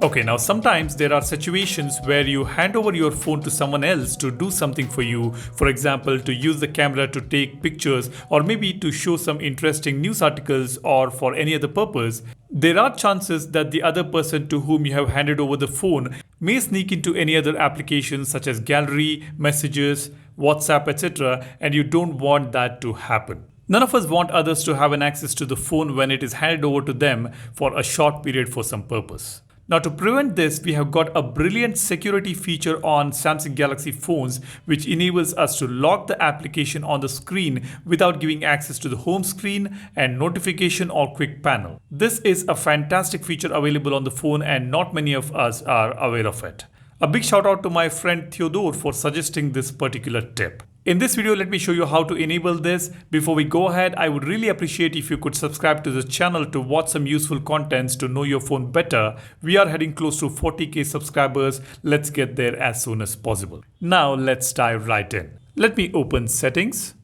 Okay, now sometimes there are situations where you hand over your phone to someone else to do something for you. For example, to use the camera to take pictures, or maybe to show some interesting news articles, or for any other purpose. There are chances that the other person to whom you have handed over the phone may sneak into any other applications such as gallery, messages, WhatsApp, etc., and you don't want that to happen. None of us want others to have an access to the phone when it is handed over to them for a short period for some purpose. Now, to prevent this, we have got a brilliant security feature on Samsung Galaxy phones which enables us to lock the application on the screen without giving access to the home screen and notification or quick panel. This is a fantastic feature available on the phone and not many of us are aware of it. A big shout out to my friend Theodore for suggesting this particular tip. In this video, let me show you how to enable this. Before we go ahead, I would really appreciate if you could subscribe to the channel to watch some useful contents to know your phone better. We are heading close to 40k subscribers. Let's get there as soon as possible. Now let's dive right in. Let me open settings.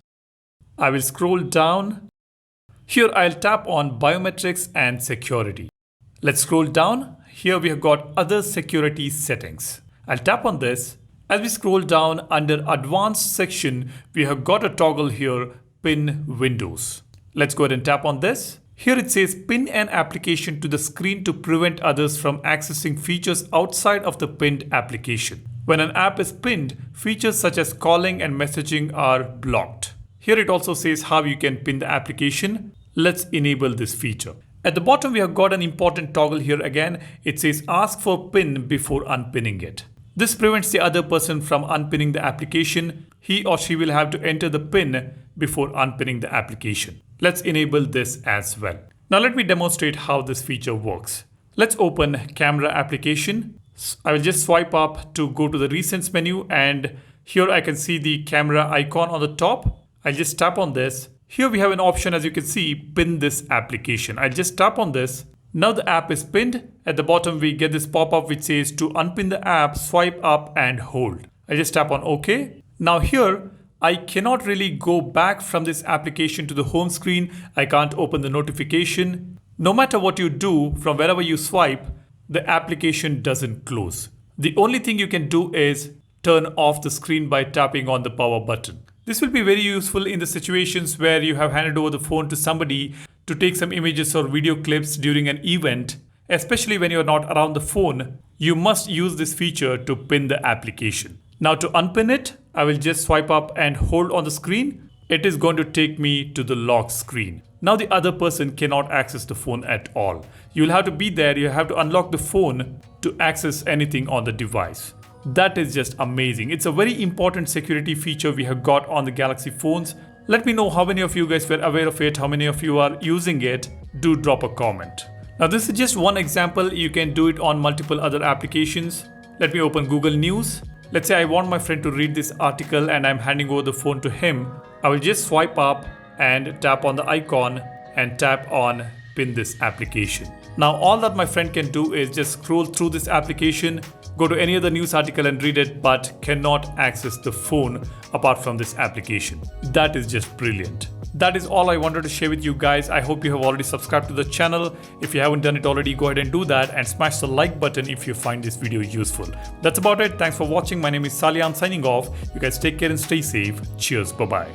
I will scroll down. Here I'll tap on biometrics and security. Let's scroll down. Here we have got other security settings. I'll tap on this. As we scroll down under advanced section, we have got a toggle here, pin windows. Let's go ahead and tap on this. Here it says pin an application to the screen to prevent others from accessing features outside of the pinned application. When an app is pinned, features such as calling and messaging are blocked. Here it also says how you can pin the application. Let's enable this feature. At the bottom, we have got an important toggle here again. It says ask for pin before unpinning it. This prevents the other person from unpinning the application. He or she will have to enter the pin before unpinning the application. Let's enable this as well. Now let me demonstrate how this feature works. Let's open camera application. I will just swipe up to go to the recents menu, and here I can see the camera icon on the top. I'll just tap on this. Here we have an option, as you can see, pin this application. I'll just tap on this. Now the app is pinned. At the bottom we get this pop-up which says to unpin the app, swipe up and hold. I just tap on OK. Now here I cannot really go back from this application to the home screen. I can't open the notification. No matter what you do, from wherever you swipe, the application doesn't close. The only thing you can do is turn off the screen by tapping on the power button. This will be very useful in the situations where you have handed over the phone to somebody to take some images or video clips during an event, especially when you're not around the phone. You must use this feature to pin the application. Now to unpin it, I will just swipe up and hold on the screen. It is going to take me to the lock screen. Now the other person cannot access the phone at all. You'll have to be there, you have to unlock the phone to access anything on the device. That is just amazing. It's a very important security feature we have got on the Galaxy phones. Let me know how many of you guys were aware of it, how many of you are using it. Do drop a comment. Now this is just one example. You can do it on multiple other applications. Let me open Google News. Let's say I want my friend to read this article and I'm handing over the phone to him. I will just swipe up and tap on the icon and tap on pin this application. Now all that my friend can do is just scroll through this application, go to any other news article and read it, but cannot access the phone apart from this application. That is just brilliant. That is all I wanted to share with you guys. I hope you have already subscribed to the channel. If you haven't done it already, go ahead and do that and smash the like button if you find this video useful. That's about it. Thanks for watching. My name is Salian signing off. You guys take care and stay safe. Cheers. Bye-bye.